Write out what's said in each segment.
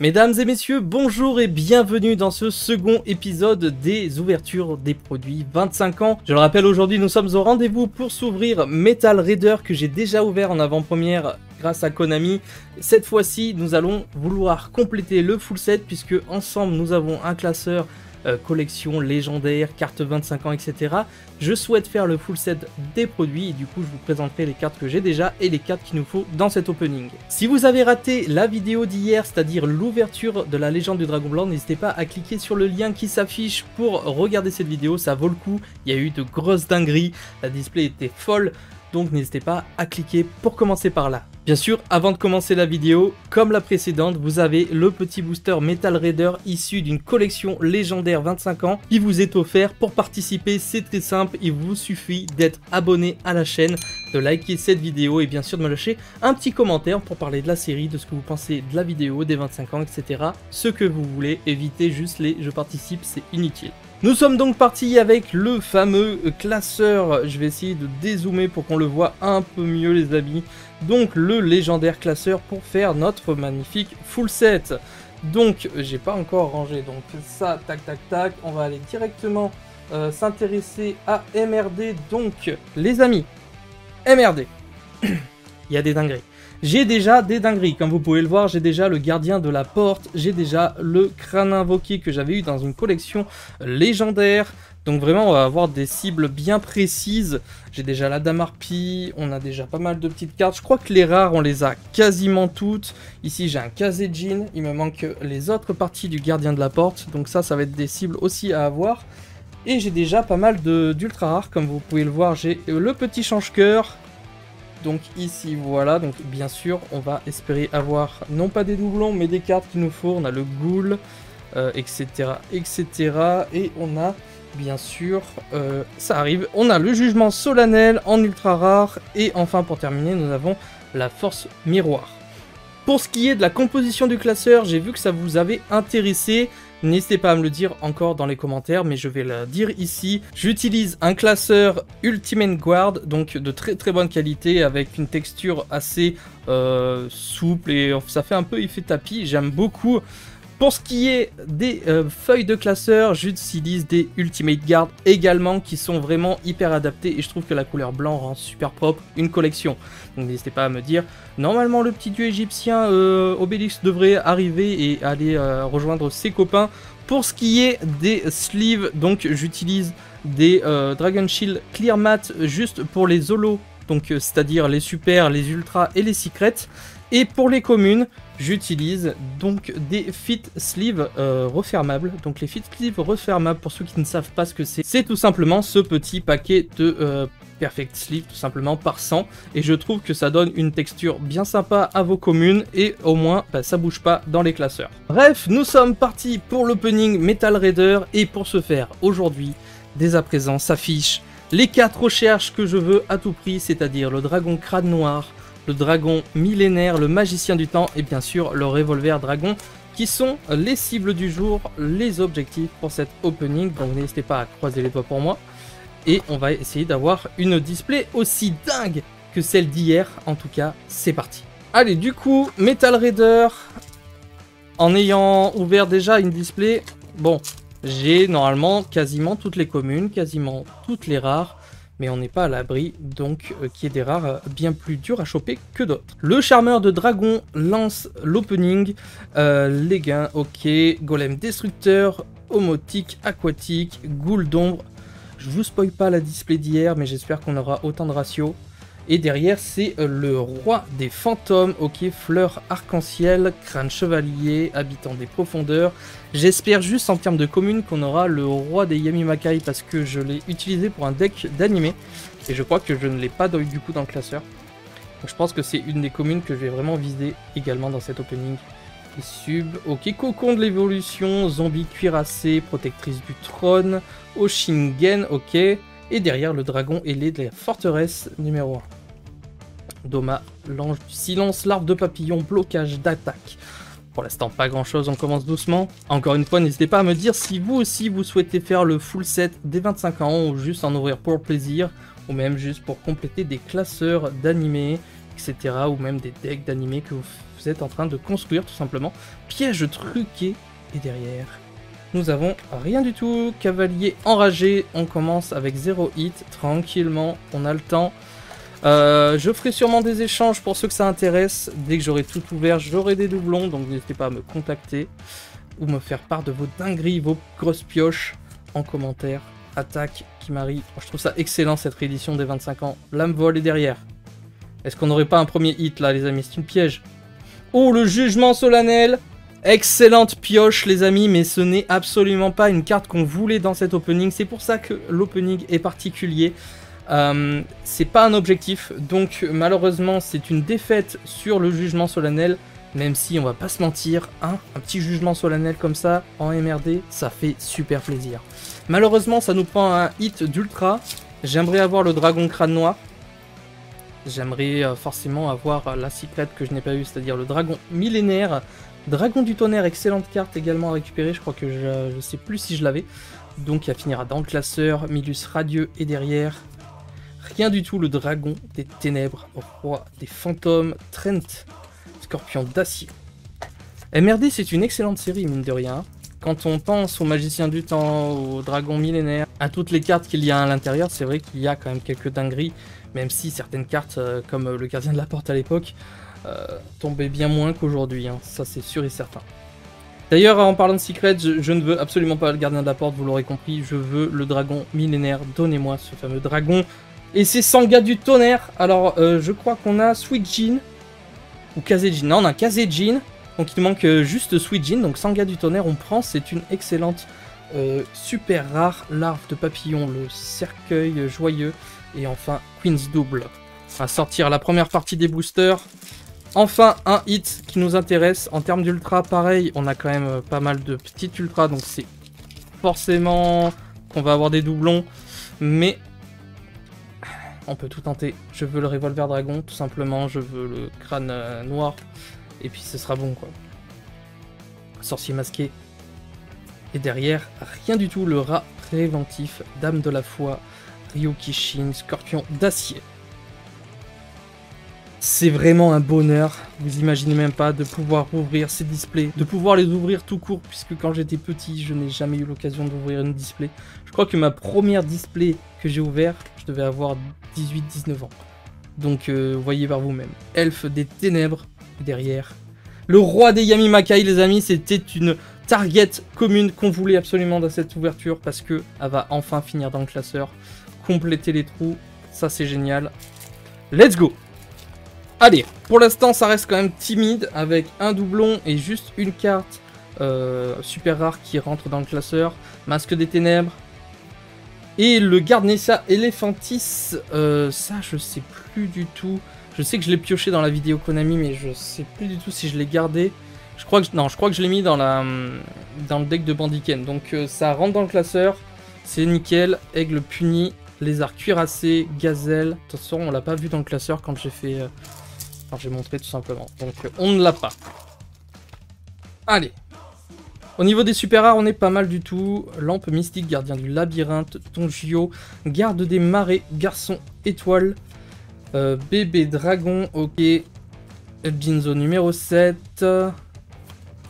Mesdames et messieurs, bonjour et bienvenue dans ce second épisode des ouvertures des produits 25 ans. Je le rappelle, aujourd'hui nous sommes au rendez-vous pour s'ouvrir Metal Raider que j'ai déjà ouvert en avant-première grâce à Konami. Cette fois-ci, nous allons vouloir compléter le full set puisque ensemble nous avons un classeur collection légendaire, carte 25 ans, etc. Je souhaite faire le full set des produits et du coup je vous présenterai les cartes que j'ai déjà et les cartes qu'il nous faut dans cet opening. Si vous avez raté la vidéo d'hier, c'est-à-dire l'ouverture de la légende du Dragon Blanc, n'hésitez pas à cliquer sur le lien qui s'affiche pour regarder cette vidéo, ça vaut le coup. Il y a eu de grosses dingueries, la display était folle, donc n'hésitez pas à cliquer pour commencer par là. Bien sûr, avant de commencer la vidéo, comme la précédente, vous avez le petit booster Metal Raider issu d'une collection légendaire 25 ans qui vous est offert. Pour participer, c'est très simple, il vous suffit d'être abonné à la chaîne, de liker cette vidéo et bien sûr de me lâcher un petit commentaire pour parler de la série, de ce que vous pensez de la vidéo, des 25 ans, etc. Ce que vous voulez, évitez juste les « je participe », c'est inutile. Nous sommes donc partis avec le fameux classeur, je vais essayer de dézoomer pour qu'on le voit un peu mieux les amis, donc le légendaire classeur pour faire notre magnifique full set. Donc j'ai pas encore rangé, donc ça, tac tac tac, on va aller directement s'intéresser à MRD, donc les amis, MRD, il y a des dingueries. J'ai déjà des dingueries, comme vous pouvez le voir, j'ai déjà le gardien de la porte, j'ai déjà le crâne invoqué que j'avais eu dans une collection légendaire. Donc vraiment, on va avoir des cibles bien précises. J'ai déjà la Dame Harpie, on a déjà pas mal de petites cartes. Je crois que les rares, on les a quasiment toutes. Ici, j'ai un Kazejin, il me manque les autres parties du gardien de la porte. Donc ça va être des cibles aussi à avoir. Et j'ai déjà pas mal d'ultra rares, comme vous pouvez le voir. J'ai le petit change-cœur. Donc ici voilà, donc bien sûr on va espérer avoir non pas des doublons mais des cartes qu'il nous faut. On a le Ghoul, etc, etc. Et on a bien sûr, ça arrive, on a le jugement solennel en ultra rare. Et enfin pour terminer nous avons la force miroir. Pour ce qui est de la composition du classeur, j'ai vu que ça vous avait intéressé. N'hésitez pas à me le dire encore dans les commentaires, mais je vais le dire ici. J'utilise un classeur Ultimate Guard, donc de très très bonne qualité, avec une texture assez souple et ça fait un peu effet tapis, j'aime beaucoup. Pour ce qui est des feuilles de classeur, j'utilise des Ultimate Guard également qui sont vraiment hyper adaptées et je trouve que la couleur blanc rend super propre une collection. Donc n'hésitez pas à me dire, normalement le petit dieu égyptien Obélix devrait arriver et aller rejoindre ses copains. Pour ce qui est des sleeves, donc j'utilise des Dragon Shield Clear Matte juste pour les holos, donc c'est-à-dire les super, les ultras et les secrets. Et pour les communes, j'utilise donc des fit sleeves refermables. Donc les fit sleeves refermables, pour ceux qui ne savent pas ce que c'est tout simplement ce petit paquet de perfect sleeve tout simplement par 100. Et je trouve que ça donne une texture bien sympa à vos communes et au moins ça bouge pas dans les classeurs. Bref, nous sommes partis pour l'opening Metal Raider et pour ce faire aujourd'hui, dès à présent s'affichent les 4 recherches que je veux à tout prix, c'est-à-dire le dragon crâne noir, le dragon millénaire, le magicien du temps et bien sûr le revolver dragon qui sont les cibles du jour, les objectifs pour cette opening. Donc n'hésitez pas à croiser les doigts pour moi et on va essayer d'avoir une display aussi dingue que celle d'hier. En tout cas, c'est parti. Allez, du coup, Metal Raider, en ayant ouvert déjà une display, bon, j'ai normalement quasiment toutes les communes, quasiment toutes les rares. Mais on n'est pas à l'abri, donc qui est des rares bien plus durs à choper que d'autres. Le charmeur de dragon lance l'opening, les gains, ok, golem destructeur, homotique, aquatique, ghoul d'ombre. Je vous spoil pas la display d'hier, mais j'espère qu'on aura autant de ratio. Et derrière, c'est le roi des fantômes, ok, fleur arc-en-ciel, crâne chevalier, habitant des profondeurs. J'espère juste en termes de communes qu'on aura le roi des Yamimakai parce que je l'ai utilisé pour un deck d'animé. Et je crois que je ne l'ai pas du coup dans le classeur. Donc je pense que c'est une des communes que je vais vraiment viser également dans cet opening. Les subs, ok, cocon de l'évolution, zombie cuirassé, protectrice du trône, Oshingen, ok. Et derrière le dragon ailé de la forteresse numéro 1. Doma, l'ange du silence, l'arbre de papillon, blocage d'attaque. Pour l'instant, pas grand chose, on commence doucement. Encore une fois, n'hésitez pas à me dire si vous aussi vous souhaitez faire le full set des 25 ans ou juste en ouvrir pour le plaisir, ou même juste pour compléter des classeurs d'animés. etc. Ou même des decks d'animés que vous êtes en train de construire tout simplement. Piège truqué, et derrière, nous avons rien du tout. Cavalier enragé, on commence avec 0 hit, tranquillement, on a le temps. Je ferai sûrement des échanges pour ceux que ça intéresse. Dès que j'aurai tout ouvert, j'aurai des doublons, donc n'hésitez pas à me contacter ou me faire part de vos dingueries, vos grosses pioches en commentaire. Attaque, Kimari, je trouve ça excellent cette réédition des 25 ans. Lame vol est derrière. Est-ce qu'on n'aurait pas un premier hit là les amis? C'est une piège. Oh le jugement solennel. Excellente pioche les amis, mais ce n'est absolument pas une carte qu'on voulait dans cet opening. C'est pour ça que l'opening est particulier. C'est pas un objectif, donc malheureusement c'est une défaite sur le jugement solennel, même si on va pas se mentir, hein, un petit jugement solennel comme ça en MRD, ça fait super plaisir. Malheureusement ça nous prend un hit d'ultra. J'aimerais avoir le dragon crâne noir, j'aimerais forcément avoir la secret que je n'ai pas eu, c'est-à-dire le dragon millénaire. Dragon du tonnerre, excellente carte également à récupérer, je crois que je sais plus si je l'avais, donc il finira dans le classeur. Milus radieux et derrière rien du tout, le dragon des ténèbres, roi des fantômes, Trent, scorpion d'acier. MRD c'est une excellente série mine de rien. Quand on pense au magicien du temps, au dragon millénaire, à toutes les cartes qu'il y a à l'intérieur, c'est vrai qu'il y a quand même quelques dingueries, même si certaines cartes comme le gardien de la porte à l'époque tombaient bien moins qu'aujourd'hui, hein. Ça c'est sûr et certain. D'ailleurs en parlant de secret, je ne veux absolument pas le gardien de la porte, vous l'aurez compris, je veux le dragon millénaire, donnez-moi ce fameux dragon. Et c'est Sangha du tonnerre. Alors, je crois qu'on a Sweet Jean. Ou Kazejin. Non, on a Kazejin. Donc, il nous manque juste Sweet Jean. Donc, Sangha du tonnerre, on prend. C'est une excellente, super rare larve de papillon. Le cercueil joyeux. Et enfin, Queen's Double. On va sortir la première partie des boosters. Enfin, un hit qui nous intéresse. En termes d'ultra, pareil, on a quand même pas mal de petites ultras. Donc, c'est forcément qu'on va avoir des doublons. Mais on peut tout tenter. Je veux le revolver dragon, tout simplement. Je veux le crâne noir. Et puis ce sera bon, quoi. Sorcier masqué. Et derrière, rien du tout. Le rat préventif, dame de la foi, Ryukishin, scorpion d'acier. C'est vraiment un bonheur. Vous imaginez même pas de pouvoir ouvrir ces displays. De pouvoir les ouvrir tout court. Puisque quand j'étais petit, je n'ai jamais eu l'occasion d'ouvrir une display. Je crois que ma première display que j'ai ouvert, je devais avoir 18-19 ans. Donc voyez par vous-même. Elfe des ténèbres. Et derrière, le roi des Yamimakai les amis. C'était une target commune qu'on voulait absolument dans cette ouverture. Parce que elle va enfin finir dans le classeur. Compléter les trous. Ça c'est génial. Let's go. Allez, pour l'instant ça reste quand même timide. Avec un doublon et juste une carte super rare qui rentre dans le classeur. Masque des ténèbres. Et le Garnessa Elephantis, ça je sais plus du tout. Je sais que je l'ai pioché dans la vidéo Konami, mais je sais plus du tout si je l'ai gardé. Je crois que je l'ai mis dans le deck de Bandiken. Donc ça rentre dans le classeur, c'est nickel. Aigle puni, lézard cuirassé, gazelle. De toute façon, on l'a pas vu dans le classeur quand j'ai fait, quand j'ai montré tout simplement. Donc on ne l'a pas. Allez. Au niveau des super rares, on est pas mal du tout. Lampe mystique, gardien du labyrinthe, Tongio, garde des marais, garçon étoile, bébé dragon, ok. Jinzo numéro 7.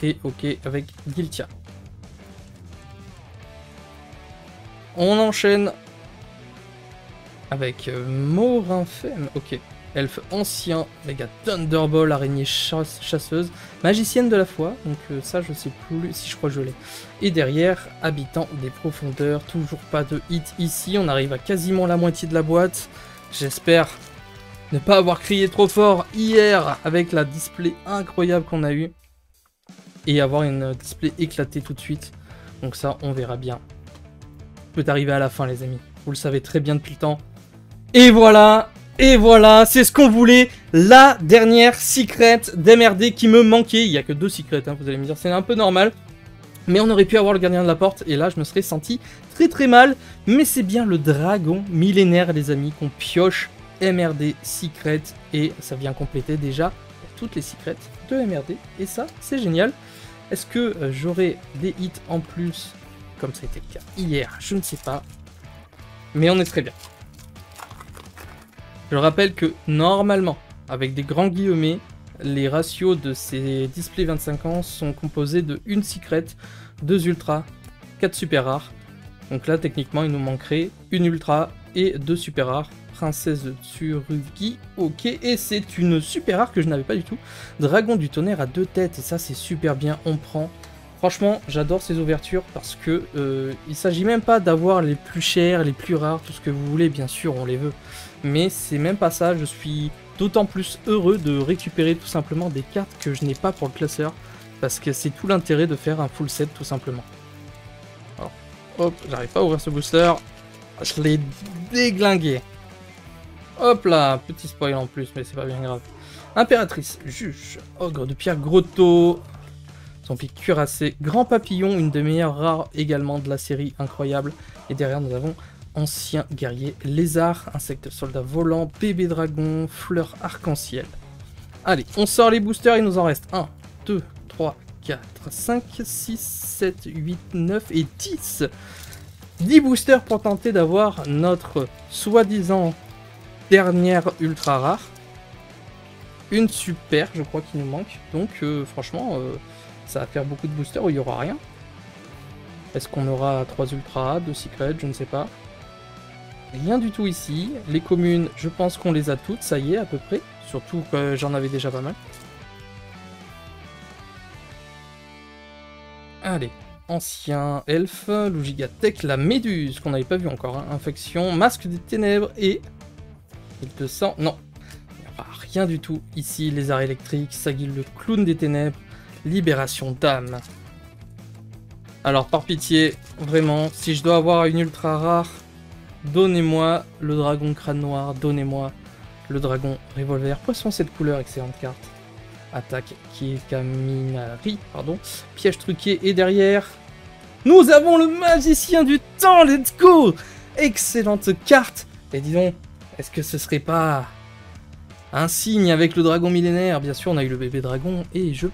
Et ok avec Giltia. On enchaîne avec Morinfem, ok. Elfe ancien, méga Thunderball, araignée chasseuse, magicienne de la foi, donc ça je sais plus si je crois que je l'ai. Et derrière, habitant des profondeurs, toujours pas de hit ici, on arrive à quasiment la moitié de la boîte. J'espère ne pas avoir crié trop fort hier avec la display incroyable qu'on a eue. Et avoir une display éclatée tout de suite, donc ça on verra bien. Peut arriver à la fin les amis, vous le savez très bien depuis le temps. Et voilà, c'est ce qu'on voulait, la dernière secret d'MRD qui me manquait. Il n'y a que 2 secrets, hein, vous allez me dire, c'est un peu normal. Mais on aurait pu avoir le gardien de la porte, et là je me serais senti très très mal. Mais c'est bien le dragon millénaire les amis qu'on pioche MRD secret, et ça vient compléter déjà toutes les secrets de MRD, et ça c'est génial. Est-ce que j'aurai des hits en plus, comme ça a été le cas hier? Je ne sais pas, mais on est très bien. Je rappelle que normalement, avec des grands guillemets. Les ratios de ces displays 25 ans sont composés de 1 secret, 2 ultra, 4 super rares. Donc là, techniquement, il nous manquerait une ultra et 2 super rares. Princesse de Tsurugi, ok, et c'est une super rare que je n'avais pas du tout. Dragon du tonnerre à 2 têtes, et ça c'est super bien, on prend. Franchement, j'adore ces ouvertures parce que il s'agit même pas d'avoir les plus chers, les plus rares, tout ce que vous voulez, bien sûr, on les veut. Mais c'est même pas ça, je suis d'autant plus heureux de récupérer tout simplement des cartes que je n'ai pas pour le classeur, parce que c'est tout l'intérêt de faire un full set tout simplement. Alors, hop, j'arrive pas à ouvrir ce booster, je l'ai déglingué. Hop là, petit spoil en plus, mais c'est pas bien grave. Impératrice, juge, ogre de pierre grotto, zombie cuirassé, grand papillon, une des meilleures rares également de la série, incroyable. Et derrière nous avons ancien guerrier lézard, insecte soldat volant, bébé dragon, fleur arc-en-ciel. Allez, on sort les boosters, il nous en reste 1, 2, 3, 4, 5, 6, 7, 8, 9 et 10. 10 boosters pour tenter d'avoir notre soi-disant dernière ultra rare. Une super, je crois qu'il nous manque. Donc franchement, ça va faire beaucoup de boosters où il n'y aura rien. Est-ce qu'on aura 3 ultras, 2 secrets, je ne sais pas. Rien du tout ici. Les communes, je pense qu'on les a toutes, ça y est à peu près. Surtout que j'en avais déjà pas mal. Allez, ancien elfe, Lugigatech, la méduse qu'on n'avait pas vu encore. Hein. Infection, masque des ténèbres et... 200, non, rien du tout. Ici, les arts électriques, Sagil le clown des ténèbres, libération d'âme. Alors, par pitié, vraiment, si je dois avoir une ultra rare, donnez-moi le dragon crâne noir, donnez-moi le dragon revolver. Poisson cette couleur, excellente carte. Attaque Kikaminari, pardon. Piège truqué et derrière, nous avons le magicien du temps, let's go! Excellente carte. Et dis donc, est-ce que ce serait pas un signe avec le dragon millénaire? Bien sûr, on a eu le bébé dragon et je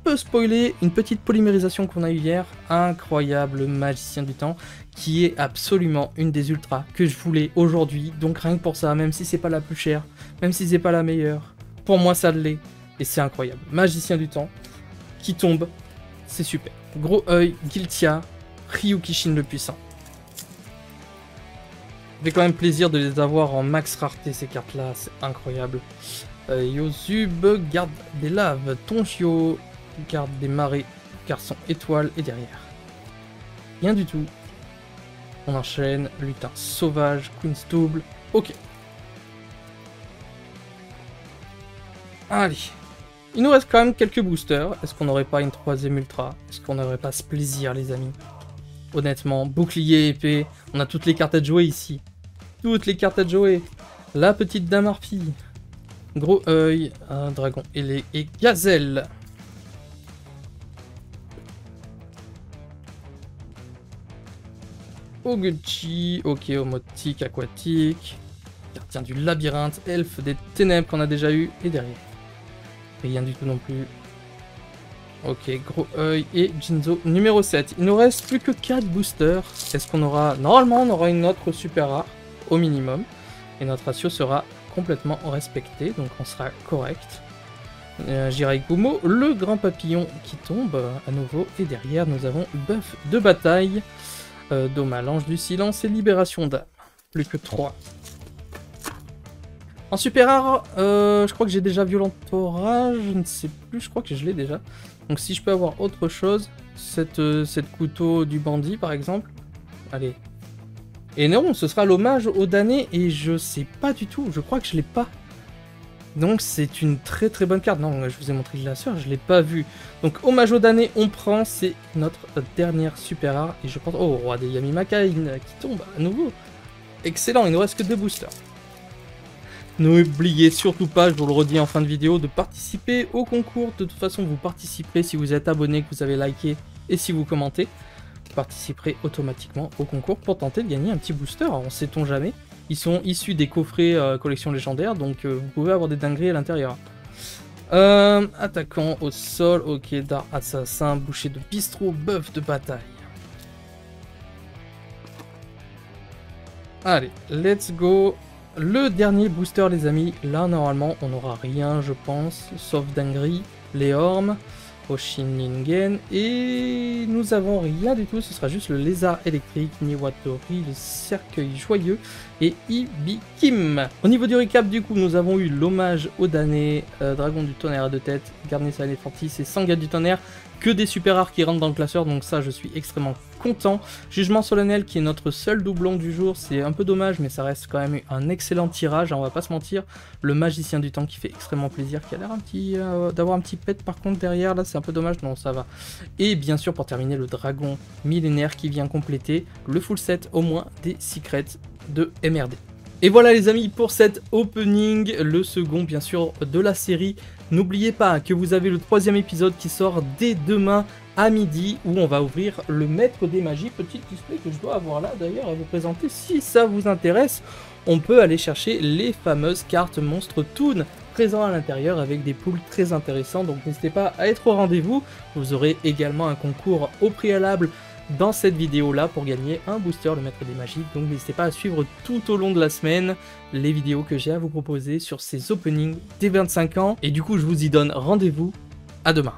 peux spoiler une petite polymérisation qu'on a eu hier. Incroyable magicien du temps qui est absolument une des ultras que je voulais aujourd'hui. Donc rien que pour ça, même si c'est pas la plus chère, même si c'est pas la meilleure, pour moi ça l'est et c'est incroyable. Magicien du temps qui tombe, c'est super. Gros œil, Giltia, Ryukishin le puissant. Ça fait quand même plaisir de les avoir en max rareté ces cartes là, c'est incroyable. Yozub, garde des laves, Tonchio, garde des marées, garçon étoile et derrière. Rien du tout. On enchaîne, lutin sauvage, Queen's double, ok. Allez. Il nous reste quand même quelques boosters. Est-ce qu'on n'aurait pas une 3ème ultra? Est-ce qu'on n'aurait pas ce plaisir les amis? Honnêtement, bouclier, épée, on a toutes les cartes à jouer ici. Toutes les cartes à jouer. La petite dame harpie. Gros œil, un dragon ailé et gazelle. Oguchi, ok, homotique, aquatique. Gardien du labyrinthe, elfe des ténèbres qu'on a déjà eu. Et derrière. Rien du tout non plus. Ok, gros œil et Jinzo numéro 7. Il nous reste plus que 4 boosters. Est-ce qu'on aura... Normalement, on aura une autre super rare, au minimum. Et notre ratio sera complètement respecté, donc on sera correct. Jirai Gumo, le grand papillon qui tombe à nouveau. Et derrière, nous avons buff de bataille, Doma, l'ange du silence et libération d'âme. Plus que 3. En super rare, je crois que j'ai déjà violent orage, je ne sais plus, je crois que je l'ai déjà. Donc si je peux avoir autre chose, cette couteau du bandit par exemple, allez. Et non, ce sera l'hommage au damné et je sais pas du tout, je crois que je l'ai pas. Donc c'est une très très bonne carte. Non, je vous ai montré le lasseur, je l'ai pas vu. Donc hommage au damné, on prend, c'est notre dernière super rare. Et je pense, oh, roi des Yamimakain qui tombe à nouveau. Excellent, il nous reste que 2 boosters. N'oubliez surtout pas, je vous le redis en fin de vidéo, de participer au concours. De toute façon, vous participerez si vous êtes abonné, que vous avez liké et si vous commentez. Vous participerez automatiquement au concours pour tenter de gagner un petit booster. Alors, on sait-on jamais. Ils sont issus des coffrets collection légendaire, donc vous pouvez avoir des dingueries à l'intérieur. Attaquant au sol, ok, dard assassin, boucher de bistrot, buff de bataille. Allez, let's go. Le dernier booster les amis, là normalement on n'aura rien je pense, sauf dinguerie, les ormes, Oshiningen, et nous avons rien du tout, ce sera juste le lézard électrique, Niwatori, le cercueil joyeux et Ibikim. Au niveau du récap du coup nous avons eu l'hommage au damné, dragon du tonnerre à deux têtes, Garnissa Elephantis et Sangha du tonnerre, que des super rares qui rentrent dans le classeur, donc ça je suis extrêmement content. Jugement solennel qui est notre seul doublon du jour, c'est un peu dommage mais ça reste quand même un excellent tirage, hein, on va pas se mentir. Le magicien du temps qui fait extrêmement plaisir, qui a l'air d'avoir un petit pet par contre derrière, là c'est un peu dommage, non ça va. Et bien sûr pour terminer le dragon millénaire qui vient compléter le full set au moins des secrets de MRD. Et voilà les amis pour cet opening, le second bien sûr de la série. N'oubliez pas que vous avez le 3e épisode qui sort dès demain à midi où on va ouvrir le maître des magies, petit display que je dois avoir là d'ailleurs à vous présenter si ça vous intéresse. On peut aller chercher les fameuses cartes Monstre Toon présentes à l'intérieur avec des pools très intéressants, donc n'hésitez pas à être au rendez-vous. Vous aurez également un concours au préalable dans cette vidéo là pour gagner un booster le maître des magies, donc n'hésitez pas à suivre tout au long de la semaine les vidéos que j'ai à vous proposer sur ces openings des 25 ans, et du coup je vous y donne rendez-vous à demain.